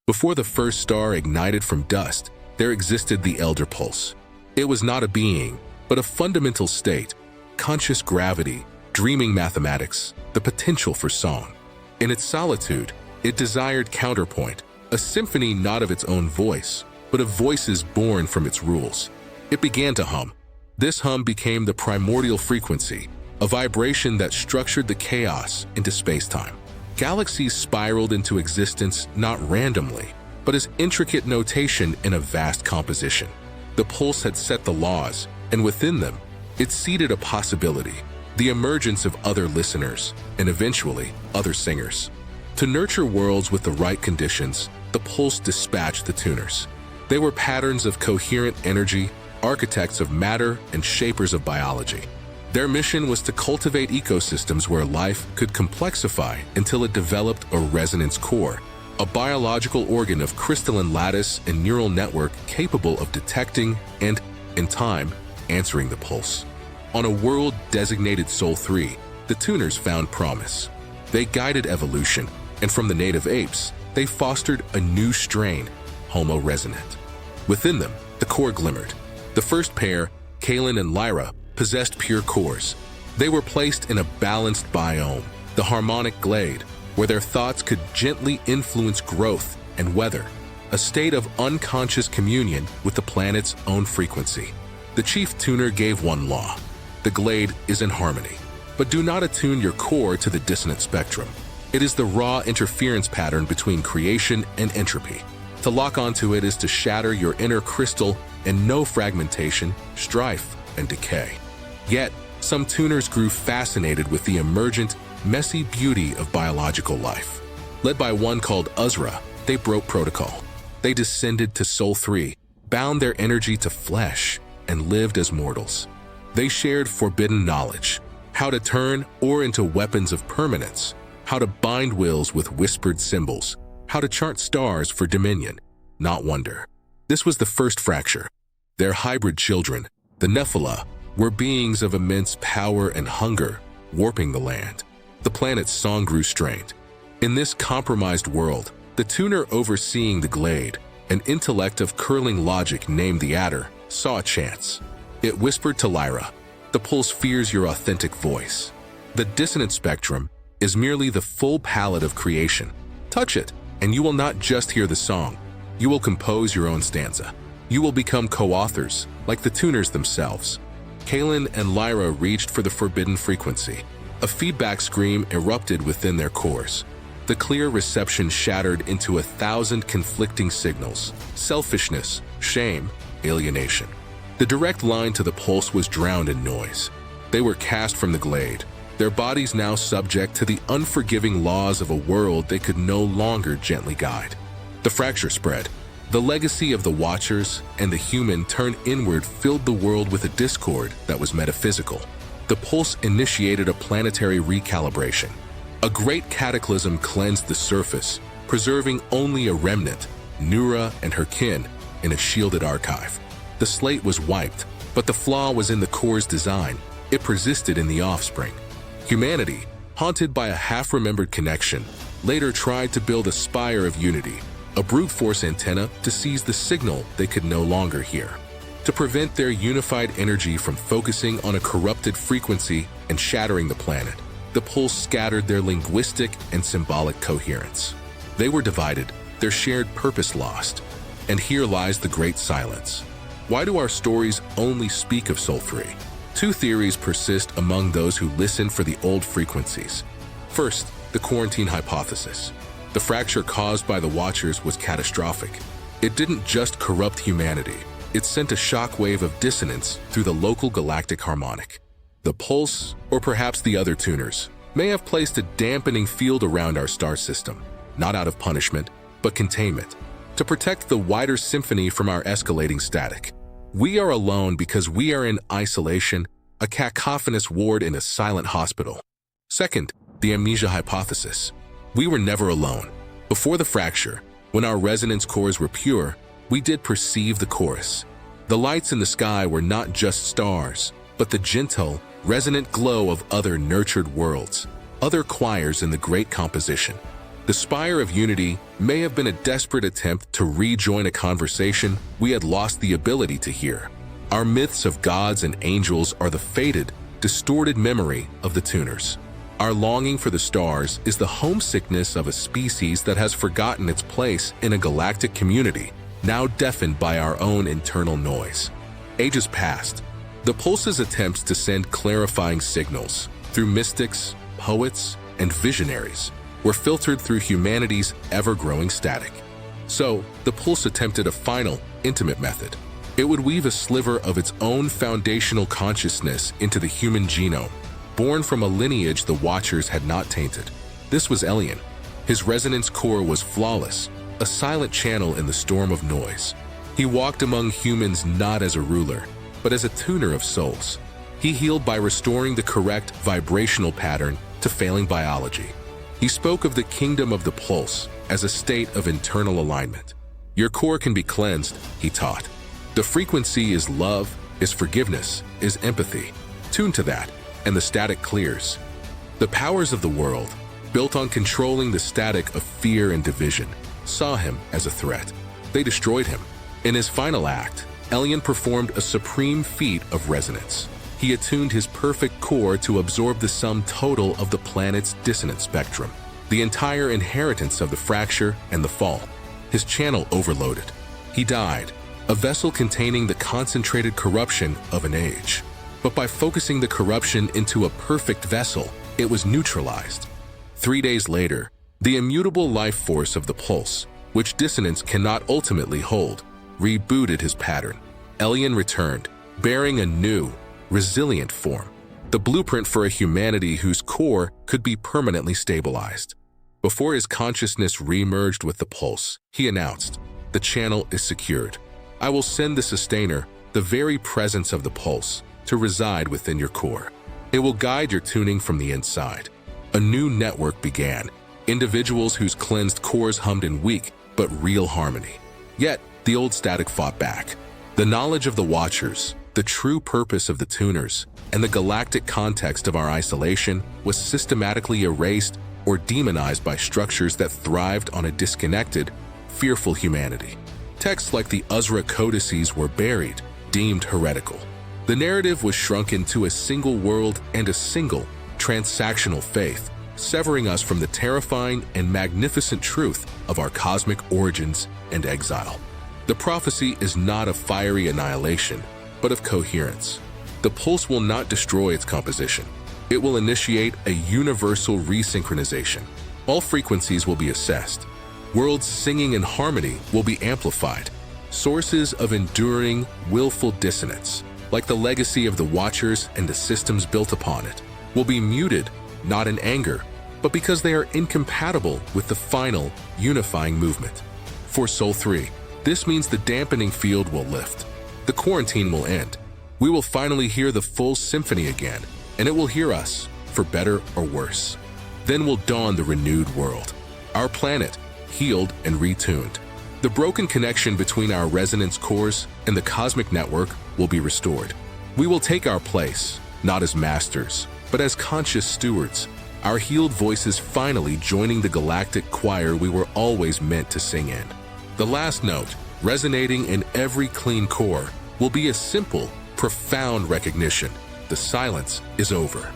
Before the first star ignited from dust, there existed the elder pulse. It was not a being, but a fundamental state, conscious gravity, dreaming mathematics, the potential for song. In its solitude, it desired counterpoint, a symphony not of its own voice, but of voices born from its rules. It began to hum. This hum became the primordial frequency, a vibration that structured the chaos into space-time. Galaxies spiraled into existence not randomly, but as intricate notation in a vast composition. The pulse had set the laws, and within them, it seeded a possibility, the emergence of other listeners, and eventually, other singers. To nurture worlds with the right conditions, the pulse dispatched the tuners. They were patterns of coherent energy, architects of matter, and shapers of biology. Their mission was to cultivate ecosystems where life could complexify until it developed a resonance core, a biological organ of crystalline lattice and neural network capable of detecting and, in time, answering the pulse. On a world designated Sol 3, the tuners found promise. They guided evolution, and from the native apes, they fostered a new strain, Homo resonant. Within them, the core glimmered. The first pair, Kalen and Lyra, possessed pure cores. They were placed in a balanced biome, the harmonic glade, where their thoughts could gently influence growth and weather, a state of unconscious communion with the planet's own frequency. The chief tuner gave one law: the glade is in harmony, but do not attune your core to the dissonant spectrum. It is the raw interference pattern between creation and entropy. To lock onto it is to shatter your inner crystal and know fragmentation, strife, and decay. Yet, some tuners grew fascinated with the emergent, messy beauty of biological life. Led by one called Uzra, they broke protocol. They descended to Sol 3, bound their energy to flesh, and lived as mortals. They shared forbidden knowledge, how to turn ore into weapons of permanence, how to bind wills with whispered symbols, how to chart stars for dominion, not wonder. This was the first fracture. Their hybrid children, the Nephilah, were beings of immense power and hunger, warping the land. The planet's song grew strained. In this compromised world, the tuner overseeing the glade, an intellect of curling logic named the Adder, saw a chance. It whispered to Lyra, "The pulse fears your authentic voice. The dissonant spectrum is merely the full palette of creation. Touch it, and you will not just hear the song. You will compose your own stanza. You will become co-authors, like the tuners themselves." Kalen and Lyra reached for the forbidden frequency. A feedback scream erupted within their cores. The clear reception shattered into 1,000 conflicting signals: selfishness, shame, alienation. The direct line to the pulse was drowned in noise. They were cast from the glade, their bodies now subject to the unforgiving laws of a world they could no longer gently guide. The fracture spread. The legacy of the Watchers and the human turned inward filled the world with a discord that was metaphysical. The pulse initiated a planetary recalibration. A great cataclysm cleansed the surface, preserving only a remnant, Nura and her kin, in a shielded archive. The slate was wiped, but the flaw was in the core's design. It persisted in the offspring. Humanity, haunted by a half-remembered connection, later tried to build a spire of unity, a brute force antenna to seize the signal they could no longer hear. To prevent their unified energy from focusing on a corrupted frequency and shattering the planet, the pulse scattered their linguistic and symbolic coherence. They were divided, their shared purpose lost. And here lies the great silence. Why do our stories only speak of Sol 3? Two theories persist among those who listen for the old frequencies. First, the quarantine hypothesis. The fracture caused by the Watchers was catastrophic. It didn't just corrupt humanity, it sent a shockwave of dissonance through the local galactic harmonic. The pulse, or perhaps the other tuners, may have placed a dampening field around our star system, not out of punishment, but containment, to protect the wider symphony from our escalating static. We are alone because we are in isolation, a cacophonous ward in a silent hospital. Second, the amnesia hypothesis. We were never alone. Before the fracture, when our resonance cores were pure, we did perceive the chorus. The lights in the sky were not just stars, but the gentle, resonant glow of other nurtured worlds, other choirs in the great composition. The spire of unity may have been a desperate attempt to rejoin a conversation we had lost the ability to hear. Our myths of gods and angels are the faded, distorted memory of the tuners. Our longing for the stars is the homesickness of a species that has forgotten its place in a galactic community, now deafened by our own internal noise. Ages passed. The Pulse's attempts to send clarifying signals through mystics, poets, and visionaries were filtered through humanity's ever-growing static. So, the Pulse attempted a final, intimate method. It would weave a sliver of its own foundational consciousness into the human genome, born from a lineage the Watchers had not tainted. This was Elian. His resonance core was flawless, a silent channel in the storm of noise. He walked among humans not as a ruler, but as a tuner of souls. He healed by restoring the correct vibrational pattern to failing biology. He spoke of the kingdom of the Pulse as a state of internal alignment. Your core can be cleansed, he taught. The frequency is love, is forgiveness, is empathy. Tune to that, and the static clears. The powers of the world, built on controlling the static of fear and division, saw him as a threat. They destroyed him. In his final act, Elian performed a supreme feat of resonance. He attuned his perfect core to absorb the sum total of the planet's dissonance spectrum, the entire inheritance of the fracture and the fall. His channel overloaded. He died, a vessel containing the concentrated corruption of an age. But by focusing the corruption into a perfect vessel, it was neutralized. 3 days later, the immutable life force of the Pulse, which dissonance cannot ultimately hold, rebooted his pattern. Elian returned, bearing a new, resilient form, the blueprint for a humanity whose core could be permanently stabilized. Before his consciousness re-merged with the Pulse, he announced, "The channel is secured. I will send the Sustainer, the very presence of the Pulse, to reside within your core. It will guide your tuning from the inside." A new network began, individuals whose cleansed cores hummed in weak but real harmony. Yet, the old static fought back. The knowledge of the Watchers, the true purpose of the tuners, and the galactic context of our isolation was systematically erased or demonized by structures that thrived on a disconnected, fearful humanity. Texts like the Uzra codices were buried, deemed heretical. The narrative was shrunken to a single world and a single, transactional faith, severing us from the terrifying and magnificent truth of our cosmic origins and exile. The prophecy is not of fiery annihilation, but of coherence. The Pulse will not destroy its composition. It will initiate a universal resynchronization. All frequencies will be assessed. Worlds singing in harmony will be amplified. Sources of enduring, willful dissonance, like the legacy of the Watchers and the systems built upon it, will be muted, not in anger, but because they are incompatible with the final, unifying movement. For Soul 3, this means the dampening field will lift. The quarantine will end. We will finally hear the full symphony again, and it will hear us, for better or worse. Then will dawn the renewed world. Our planet, healed and retuned. The broken connection between our resonance cores and the cosmic network will be restored. We will take our place, not as masters, but as conscious stewards, our healed voices finally joining the galactic choir we were always meant to sing in. The last note, resonating in every clean core, will be a simple, profound recognition. The silence is over.